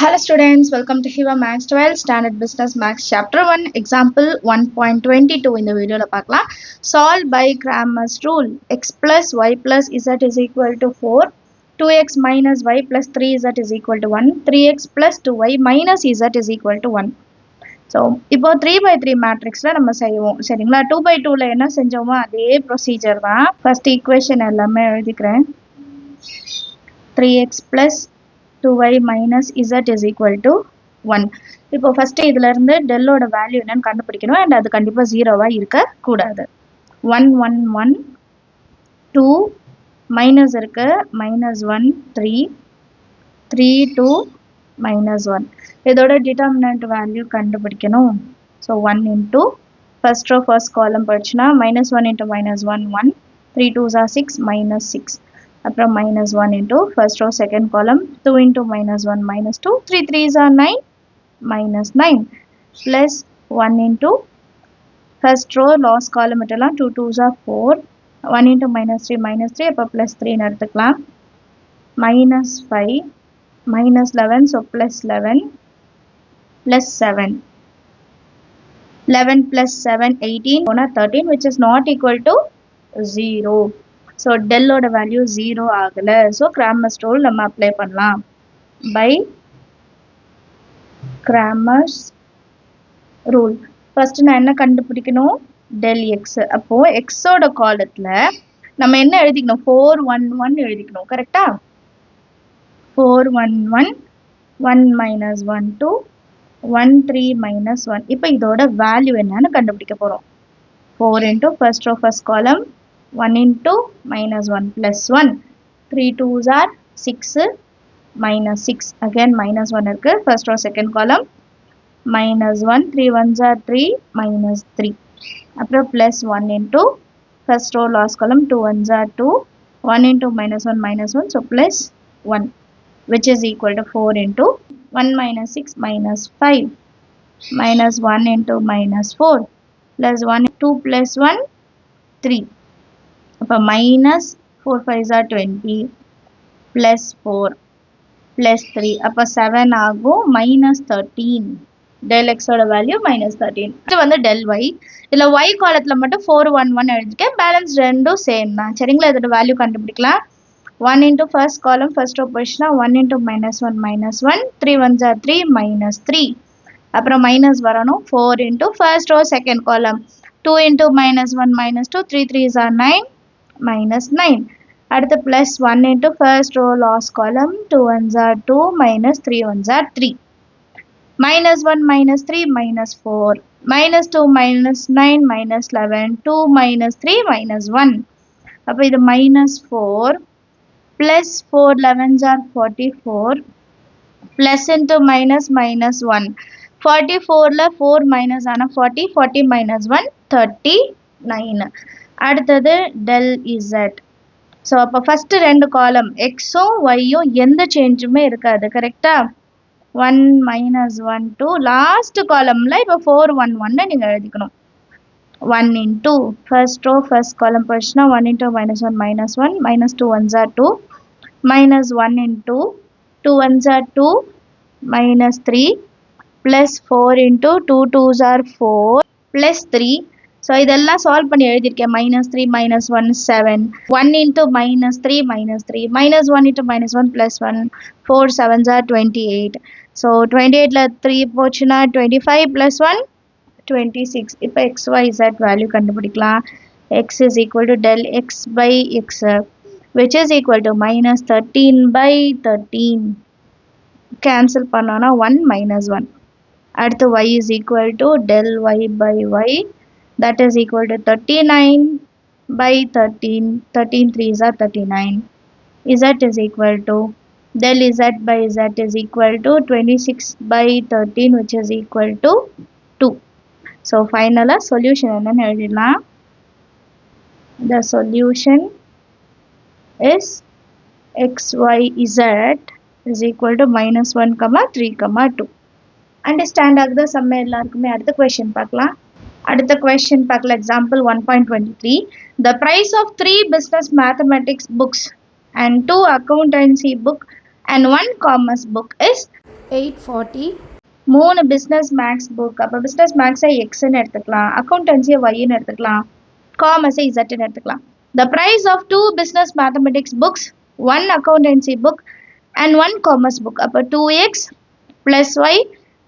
Hello students, welcome to Hiva Max 12 Standard Business Max Chapter 1 Example 1.22 in the video la paakalam. Solve by Cramer's rule. X plus y plus z is equal to 4, 2x minus y plus 3z is equal to 1, 3x plus 2y minus z is equal to 1. So, இப்போ 3 by 3 மேட்ரிக்ஸில் நம்ம செய்வோம் சரிங்களா. 2 by 2ல என்ன செஞ்சோமோ அதே procedure தான். First equation எல்லாமே எழுதிக்கிறேன். 3x plus 2y minus z is equal to 1. இப்போ ஃபர்ஸ்ட் இதுல இருந்து டெல்லோட வேல்யூ என்னன்னு கண்டுபிடிக்கணும் and அது கண்டிப்பா ஜீரோவா இருக்க கூடாது. 1 1 1 2 மைனஸ் இருக்கு -1 3 3 2 -1 இதோட டிட்டர்மினன்ட் வேல்யூ கண்டுபிடிக்கணும். So 1 into first row first column படிச்சுனா -1 into -1 1 3 2s are 6 -6 அப்புறம் -1 into first row second column 2 into -1 -2 3 3s are 9 -9 plus 1 into first row last column எல்லாம் 2 2s are 4 1 into -3 அப்போ +3 எடுத்துக்கலாம் -5 -11 so +11 plus 7 11 plus 7 18 13 which is not equal to 0. So del oda value 0 ஆகல. So Cramer's rule நம்ம apply பண்ணலாம். By Cramer's rule. First நான் என்ன கண்டுபிடிக்கணும்? del x. அப்போ x ஓட காலத்துல நம்ம என்ன எழுதிக்கணும்? 411 எழுதிக்கணும். கரெக்டா? 411 1 minus 1 2 1 3 minus 1. இப்போ இதோட வேல்யூ என்னன்னு கண்டுபிடிக்க போறோம். 4 into first row first column 1 into -1 plus 1 3 2s are 6 -6 again -1 இருக்கு first row second column -1 3 1s are 3 -3 அப்புறம் plus 1 into first row last column 2 1s are 2 1 into -1 -1 so plus 1 which is equal to 4 into 1 minus 6 minus 5 minus 1 into -4 plus 1 2 plus 1 3 அப்போ minus 4 5s are 20 plus 4 plus 3 அப்போ 7 ஆகும் -13 del x ஓட value -13. இது வந்து del y. இதில் y காலத்தில் மட்டும் 411 எழுதிக்கேன். Balance ரெண்டும் சேம் தான் சரிங்களா. இதோட வேல்யூ கண்டுபிடிக்கலாம். 1 into first column first row position 1 into -1 -1 3 1s are 3 -3 அப்புறம் மைனஸ் வரணும் 4 into first row second column 2 into -1 -2 3 3s are 9 -9 அடுத்து plus 1 into first row last column 2 1s are 2 -3 1s are 3 -1 -3 -4 -2 -9 -11 2 -3 -1 அப்போ இது -4 plus 4 11s are 44 plus into minus -1 44 ல 4 minus ஆனா 40 40 minus 1 39 அடுத்தது del z. So அப்போ first ரெண்டு காலம் எக்ஸும் ஒய்யும் எந்த சேஞ்சுமே இருக்காது கரெக்டா. 1 -1 2 லாஸ்ட் காலம்ல இப்போ 411 நீங்கள் எழுதிக்கணும். 1 into first row first column போச்சுன்னா 1 into -1 -1 -2 1s are 2 -1 into 2 1s are 2 -3 plus 4 into 2 2s are 4 plus 3. So இதெல்லாம் சால்வ் பண்ணி எழுதியிருக்கேன். -3 -1 7 1 into -3 -3 -1 into -1 plus 1 4 7s are 28. So 28ல 3 போச்சுன்னா 25 plus 1 26. இப்போ x y z வேல்யூ கண்டுபிடிக்கலாம். x is equal to del x by x which is equal to -13 by 13. cancel பண்ணோன்னா 1 -1. அடுத்து y is equal to del y by y that is equal to 39 by 13 13 3s are 39. z is equal to del z by z is equal to 26 by 13 which is equal to 2. so finally solution என்னன்னு எழுதிடலாம். the solution is xyz is equal to -1 3 2. Understand ஆகுது சம்ம எல்லாருக்குமே. அடுத்த question பார்க்கலாம். அடுத்த question பார்க்கலாம். Example 1.23. The price of 3 business mathematics books and 2 accountancy book and 1 commerce book is 840. 3 business max book. அப்போ business max xன்னு எடுத்துக்கலாம், accountancy yன்னு எடுத்துக்கலாம், commerce zன்னு எடுத்துக்கலாம். The price of 2 business mathematics books, 1 accountancy book and 1 commerce book. அப்போ 2x plus y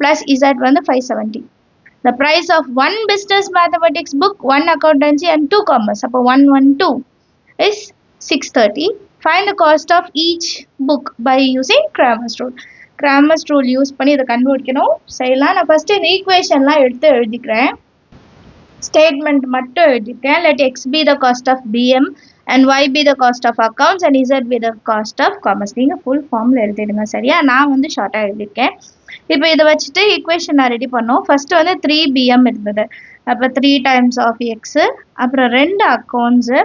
plus z வந்து 570. The price of 1 business mathematics book, 1 accountancy and 2 commerce. அப்போ 112 is 630. Find the cost of each book by using Cramer's rule. Cramer's rule use பண்ணி இதை கண்டுபிடிக்கணும். செய்யலாம். நான் first இந்த ஈக்குவேஷன்லாம் எடுத்து எழுதிக்கிறேன். ஸ்டேட்மெண்ட் மட்டும் எழுதிக்கிறேன். Let x be the cost of BM and y be the cost of accounts and z be the cost of commerce. நீங்கள் ஃபுல் ஃபார்மில் எழுதிடுங்க, சரியா? நான் வந்து ஷார்ட்டாக எழுதியிருக்கேன். இப்போ இதை வச்சுட்டு ஈக்குவேஷன் நான் ரெடி பண்ணோம். ஃபர்ஸ்ட் வந்து 3BM இருந்தது. அப்போ 3 times of x, அப்புறம் 2 அக்கௌண்ட்ஸு,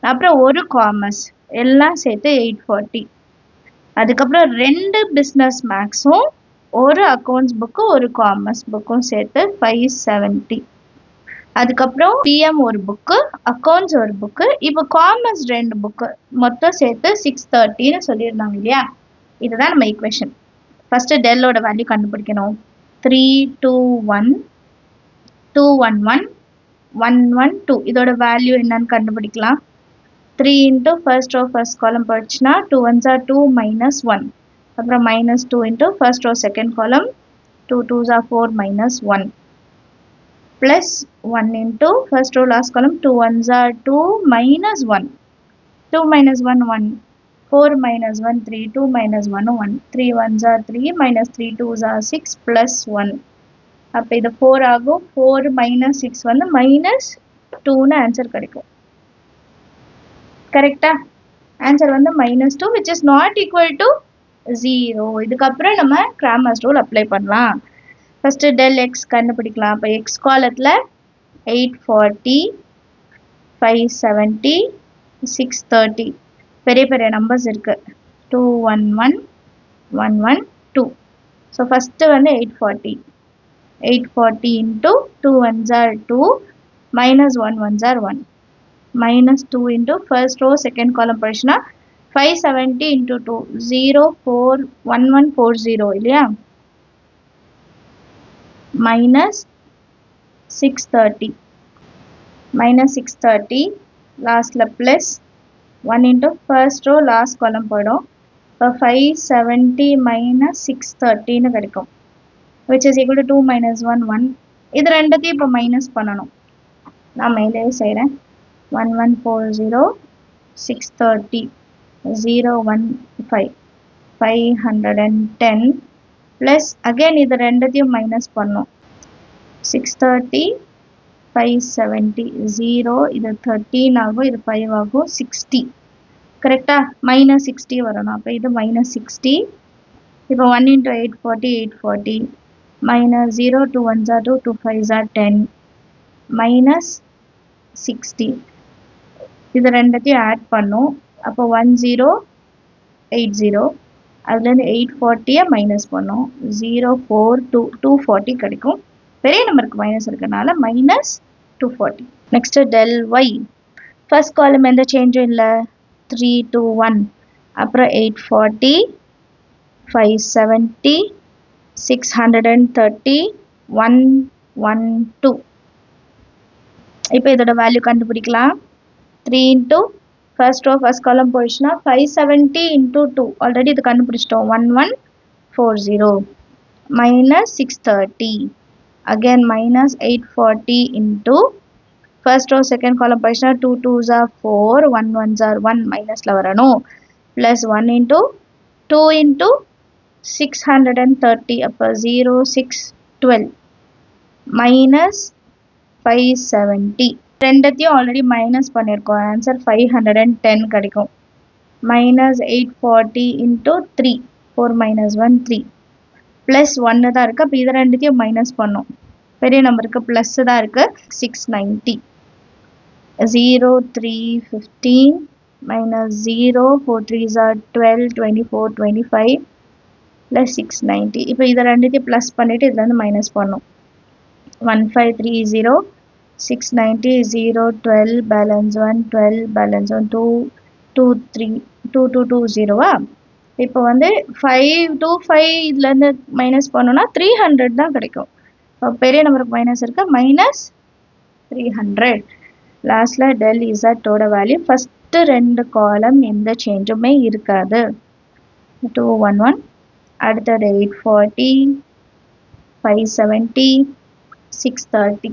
அப்புறம் ஒரு காமர்ஸ், எல்லாம் சேர்த்து 840. அதுக்கப்புறம் 2 பிஸ்னஸ் மேக்ஸும், ஒரு அக்கௌண்ட்ஸ் புக்கு, ஒரு காமர்ஸ் புக்கும் சேர்த்து 570. அதுக்கப்புறம் பிஎம் ஒரு புக்கு, அக்கௌண்ட்ஸ் ஒரு புக்கு, இப்போ காமர்ஸ் 2 புக்கு, மொத்தம் சேர்த்து 630ன்னு சொல்லியிருந்தாங்க இல்லையா? இதுதான் நம்ம ஈக்குவேஷன். ஃபர்ஸ்ட் டெல்லோட வேல்யூ கண்டுபிடிக்கணும். 321 211 112 இதோட வேல்யூ என்னன்னு கண்டுபிடிக்கலாம். 3 into first row first column போயிடுச்சுன்னா 2 ones are 2 minus 1. அப்புறம் minus 2 into first row second column, 2 twos are 4 minus 1. Plus 1 into first row last column, 2 ones are 2 minus 1. 2 minus 1 1. 4 minus 1 3. 2 minus 1 1. 3 ones are 3 minus 3 twos are 6 plus 1. அப்போ இது 4 ஆகும். 4 minus 6 வந்து minus 2ன்னு answer கிடைக்கும். கரெக்டா? Answer வந்து -2 which is not equal to 0. இதுக்கப்புறம் நம்ம Cramer's rule apply பண்ணலாம். ஃபர்ஸ்ட் டெல் எக்ஸ் கண்டுபிடிக்கலாம். அப்போ எக்ஸ் காலத்தில் 840 570 630 பெரிய பெரிய நம்பர்ஸ் இருக்கு. 211 112. ஸோ ஃபர்ஸ்ட் வந்து 840 into 2 ones are 2 minus 1 ones are 1. minus 2 into first row second column போயிடுச்சுன்னா 570 into 2 041140 இல்லையா? minus 630 லாஸ்ட்ல plus 1 into first row last column போயிடும். இப்போ 570 minus 630ன்னு கிடைக்கும், which is equal to 2 minus 1 1. இது ரெண்டத்தையும் இப்போ மைனஸ் பண்ணணும். நான் மேலேயே செய்கிறேன். 1140 630 015 510 plus again இது ரெண்டத்தையும் மைனஸ் பண்ணும். 630 570 0 இது 13 ஆகும், இது 5 ஆகும், 60 கரெக்டா? minus 60 வரணும். அப்போ இது minus 60. இப்போ 1 into 840 840 minus 0 2 1s are 2 2 5s are 10 minus 60. இது ரெண்டத்தையும் ஆட் பண்ணும். அப்போ 1080 அதுலேருந்து 840 மைனஸ் பண்ணும். 042 240 கிடைக்கும். பெரிய நம்பருக்கு மைனஸ் இருக்கனால minus 240. Next del y. First column எந்த சேஞ்சும் இல்லை. 321 அப்புறம் 840 570 630 112. இப்போ இதோட வேல்யூ கண்டுபிடிக்கலாம். 3 into first row first column போயிடுச்சுன்னா 570 into 2 ஆல்ரெடி இது கண்டுபிடிச்சிட்டோம். 1140 minus 630 again minus 840 into first row second column போயிடுச்சுன்னா 2 twos are 4 1 ones are 1 மைனஸ்ல வரணும். plus 1 into 2 into 630 அப்போ 0612 minus 570. ரெண்டத்தையும் ஆல்ரெடி மைனஸ் பண்ணியிருக்கோம். ஆன்சர் 510 கிடைக்கும். minus 840 into 3 4 minus 1 3 plus 1 தான் இருக்குது. அப்போ இது ரெண்டுத்தையும் மைனஸ் பண்ணோம். பெரிய நம்பருக்கு ப்ளஸ் தான் இருக்குது. 690 0315 minus 0 4 3s are 12 24 25 plus 690. இப்போ இதை ரெண்டுத்தையும் ப்ளஸ் பண்ணிவிட்டு இதுலேருந்து மைனஸ் பண்ணோம். 1530 690 0 12 balance 1 12 balance 1 2 2 3 2220 இப்போ வந்து 5 இதுலேருந்து மைனஸ் பண்ணோன்னா 300 தான் கிடைக்கும். இப்போ பெரிய நம்பருக்கு மைனஸ் இருக்கு, minus 300. லாஸ்ட்டில் del இசட்டோட வேல்யூ ஃபஸ்ட்டு 2 காலம் எந்த சேஞ்சுமே இருக்காது. 211, அடுத்தது 840, 570, 630,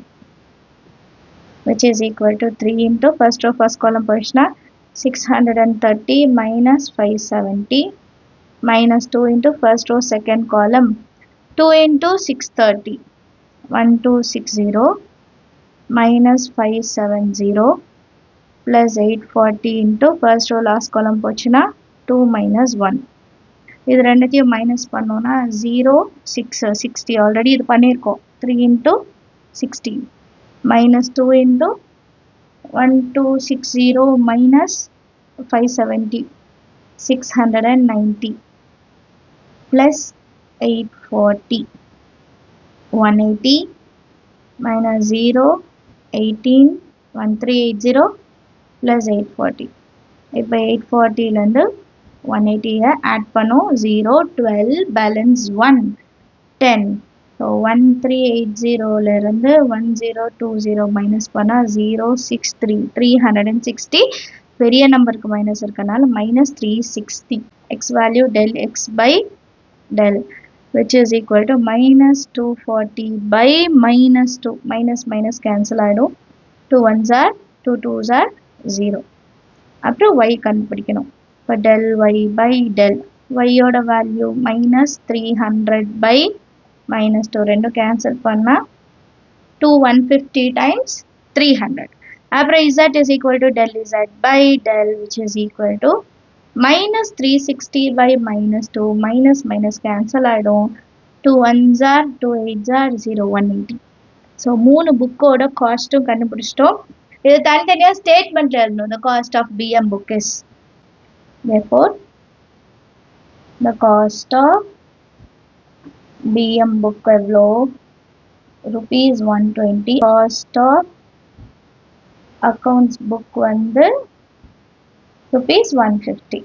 which is equal to 3 into first row first column portion 630 minus 570 minus 2 into first row second column 2 into 630 1260 minus 570 plus 840 into first row last column போச்சுனா 2 minus 1. இது ரெண்டுத்தையும் minus பண்ணோன்னா 0 6 60 already இது பண்ணியிருக்கோம். 3 into 60 minus 2 into 1260 minus 570 690 plus 840 180 minus 0 18 1380 plus 840. இப்போ 840லேருந்து 180 add பண்ணோம். 0 12 balance 1 10. So 1380லேருந்து 1020 minus பண்ணால் 063 360. பெரிய நம்பருக்கு மைனஸ் இருக்கனால minus 360. x value del x by del which is equal to minus 240 by minus 2. minus cancel ஆகிடும். 2 1s are 2 2s are 0. அப்புறம் y கண்டுபிடிக்கணும். இப்போ del y by del y ஓட வேல்யூ minus 300 by minus 2 ரெண்டும் cancel பண்ணால் 2 150 times 300. அப்புறம் z is equal to del z by del which is equal to minus 360 by minus 2 minus cancel ஆகிடும். 2 1s are 2 8s are 0 180. So 3 புக்கோட காஸ்ட்டும் கண்டுபிடிச்சிட்டோம். இது தனித்தனியாக statement எழுதணும். the cost of BM book is, therefore the cost of BM book எவ்வளோ, rupees 120. cost of accounts book வந்து rupees 150.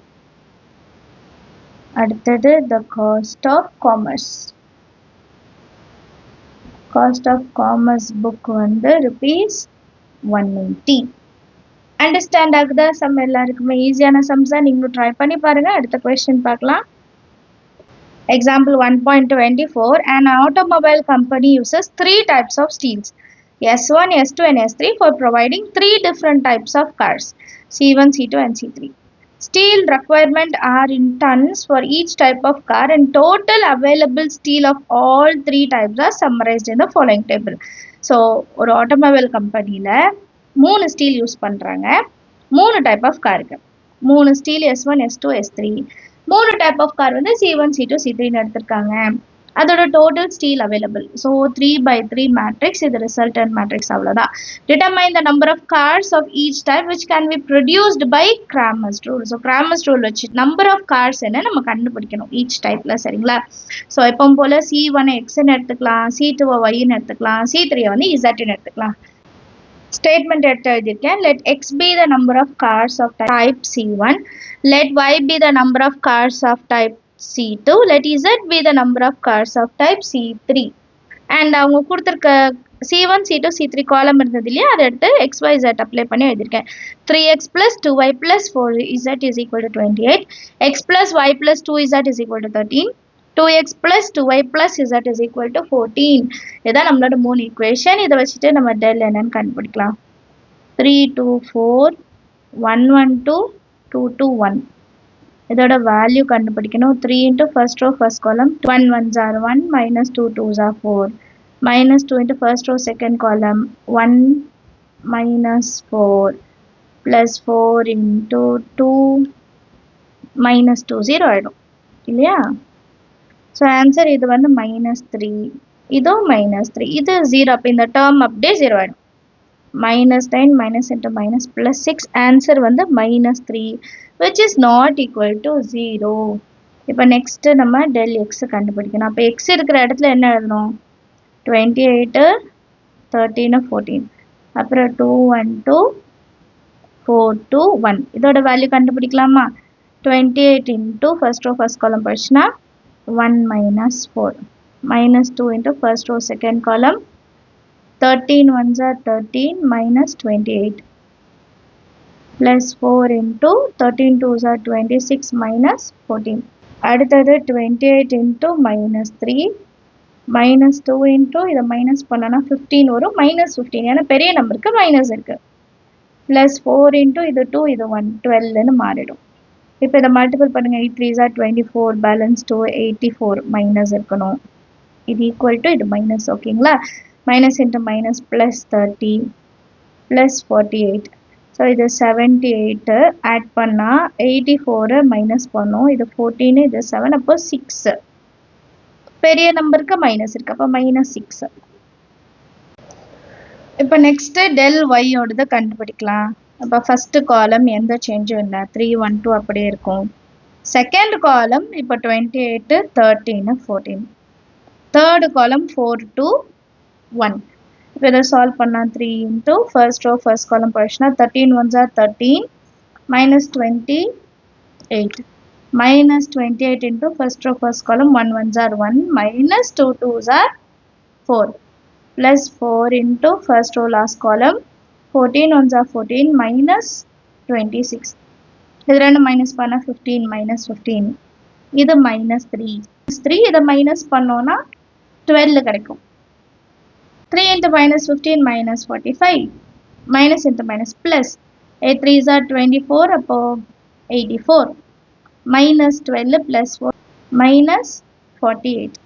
அடுத்தது the cost of commerce. cost of commerce book வந்து rupees 180. Understand ஆகுதா? சம் எல்லாருக்குமே ஈஸியான சம்ஸ் தான். நீங்களும் ட்ரை பண்ணி பாருங்க. அடுத்த கொஸ்டின் பார்க்கலாம். Example 1.24. An automobile company uses 3 types of steels, S1, S2 and S3 for providing 3 different types of cars, C1, C2 and C3. Steel requirement are in tons for each type of car and total available steel of all 3 types are summarized in the following table. So, ஒரு automobile companyல 3 steel use பண்ணுறாங்க. 3 type of car இருக்கு. 3 steel S1, S2, S3. 3 type of car வந்து C1, C2, C3 எடுத்திருக்காங்க. அதோட total steel available. So 3/3 matrix, இது resultant matrix அவ்வளோதான். Determine the number of cars of each type which can be produced by Cramer's rule. So Cramer's rule வச்சு number of cars என்ன நம்ம கண்டுபிடிக்கணும் each typeல, சரிங்களா? So எப்பவும் போல் C1 Xன்னு எடுத்துக்கலாம், C2 Yன்னு எடுத்துக்கலாம், C3 வந்து Zன்னு எடுத்துக்கலாம். Statement எடுத்து எழுதியிருக்கேன். Let X be the number of cars of type C1. Let Y be the number of cars of type C2. Let Z be the number of cars of type C3. And அவங்க கொடுத்துருக்க C1, C2, C3 காலம் இருந்தது இல்லையா, அதை எடுத்து XYZ apply பண்ணி எழுதியிருக்கேன். 3x plus 2y plus 4z is equal to 28. x plus y plus 2z is equal to 13. 2x plus 2y plus z is equal to 14. இதுதான் நம்மளோட 3 ஈக்குவேஷன். இதை வச்சுட்டு நம்ம டெல் என்னன்னு கண்டுபிடிக்கலாம். 324 112 221. இதோட வேல்யூ கண்டுபிடிக்கணும். 3 into first row first column 1 1s are 1 minus 2 2s are 4 minus 2 into first row second column 1 minus 4 plus 4 into 2 minus 2 0 ஆகிடும் இல்லையா? ஸோ ஆன்சர் இது வந்து -3, இதுவும் -3, இது 0. அப்போ இந்த டேர்ம் அப்படியே 0 ஆகிடும். -9 minus into minus plus 6, answer வந்து -3, which is not equal to 0. இப்போ நெக்ஸ்ட்டு நம்ம del x கண்டுபிடிக்கணும். அப்போ x இருக்கிற இடத்துல என்ன எழுதணும்? 28 13 14, அப்புறம் 2 1 2 4 2 1. இதோட வேல்யூ கண்டுபிடிக்கலாமா? 28 into first row first column படிச்சுனா 1 minus 4 minus 2 into first row second column 13 ones are 13 minus 28 plus 4 into 13 twos are 26 minus 14 அடுத்தது 28 into minus 3 minus 2 into இதை minus பண்ணனா 15 வரும் minus 15 ஏன்னா பெரிய நம்பருக்கு minus இருக்கு plus 4 into இது 2 இது 1 12 ன்னு மாறிடும் இப்போ இதை மல்டிபிள் பண்ணுங்க 8 3s are 24 balance 2 84 minus இருக்கணும் இது equal to இது minus ஓகேங்களா minus into minus plus 30 plus 48 so இது 78 add பண்ணா 84 minus பண்ணும் இது 14 இது 7 அப்போ 6 பெரிய நம்பருக்கு மைனஸ் இருக்கு அப்போ minus 6 இப்போ next del y ஓடது கண்டுபிடிக்கலாம் அப்போ first column எந்த சேஞ்சும் இல்லை 3 1 2 அப்படியே இருக்கும் second column இப்போ 28 13 14 third column 4 2 1 இப்போ இதை சால்வ் பண்ணா 3 into first row first column படிச்சுனா 13 ones are 13 minus 28 minus 28 into first row first column 1 ones are 1 minus 2 twos are 4 plus 4 into first row last column 14 ones are 14 minus 26 இது ரெண்டு minus பண்ணா 15 minus 15 இது minus 3 இதை minus பண்ணோம்னா 12 கிடைக்கும் 3 into minus 15 minus 45 minus into minus plus 8 3s are 24 அப்போ 84 minus 12 plus 4 minus 48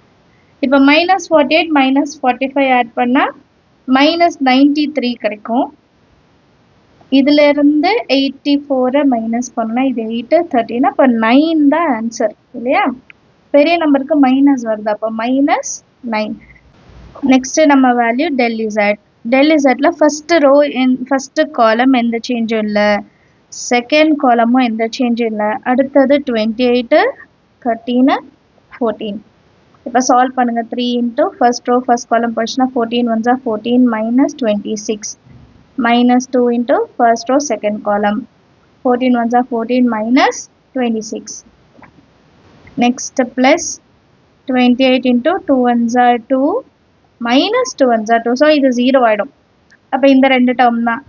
இப்போ minus 48 minus 45 add பண்ணா minus 93 கிடைக்கும் இதுல இருந்து 84 மைனஸ் பண்ணா இது 8 13 அப்ப 9 தான் ஆன்சர் இல்லையா பெரிய நம்பருக்கு மைனஸ் வருது அப்ப minus 9 நெக்ஸ்ட் நம்ம வேல்யூ del zல ஃபர்ஸ்ட் ரோ ஃபர்ஸ்ட் காலம் எந்த சேஞ்சும் இல்ல செகண்ட் காலமும் எந்த சேஞ்சும் இல்ல அடுத்தது 28 13 14 இப்போ சால்வ் பண்ணுங்க 3 into first row first column படிச்சுனா 14 ones are 14 minus 26 minus 2 into first row second column 14 ones are 14 minus 26 next plus 28 into 2 ones are 2 minus 2 ones are 2 so இது 0 ஆயிடும் அப்ப இந்த ரெண்டு டேர்ம் தான்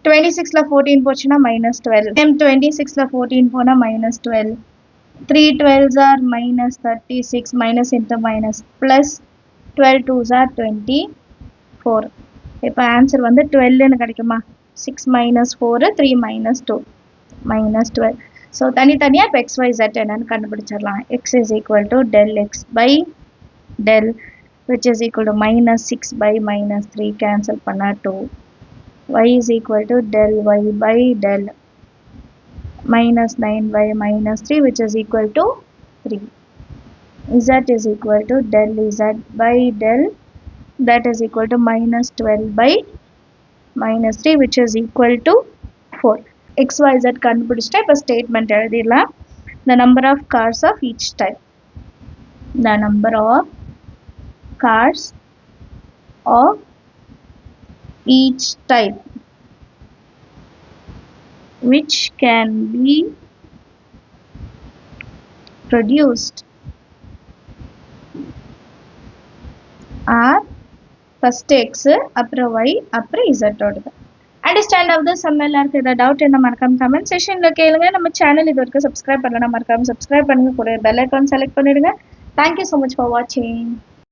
26ல 14 போச்சுனா minus 12 26ல 14 போனா minus 12 3 12s are minus 36 minus into minus plus 12 twos are 24 இப்போ answer வந்து 12 ன்னு கிடைக்குமா 6 minus 4 3 minus 2 minus 12 so தனித்தனியா இப்போ xyz என்னன்னு கண்டுபிடிச்சிடலாம் x is equal to del x by del which is equal to minus 6 by minus 3 cancel பண்ணா 2 y is equal to del y by del minus 9 by minus 3 which is equal to 3 z is equal to del z by del that is equal to minus 12 by minus 3 which is equal to 4 xyz கண்டுபிடிச்சிட்டா இப்போ statement எழுதிடலாம் the number of cars of each type the number of cars of each type which can be produced are first x அப்புறம் y அப்புறம் z ஓடுது understand of the some எல்லாருக்கும் ஏதாவது doubt என்ன மறக்காம comment செக்ஷன்ல கேளுங்க நம்ம சேனல் இது வரைக்கும் சப்ஸ்கிரைப் பண்ணலனா மறக்காம சப்ஸ்கிரைப் பண்ணுங்க கூட பெல் ஐகான் செலக்ட் பண்ணிடுங்க thank you so much for watching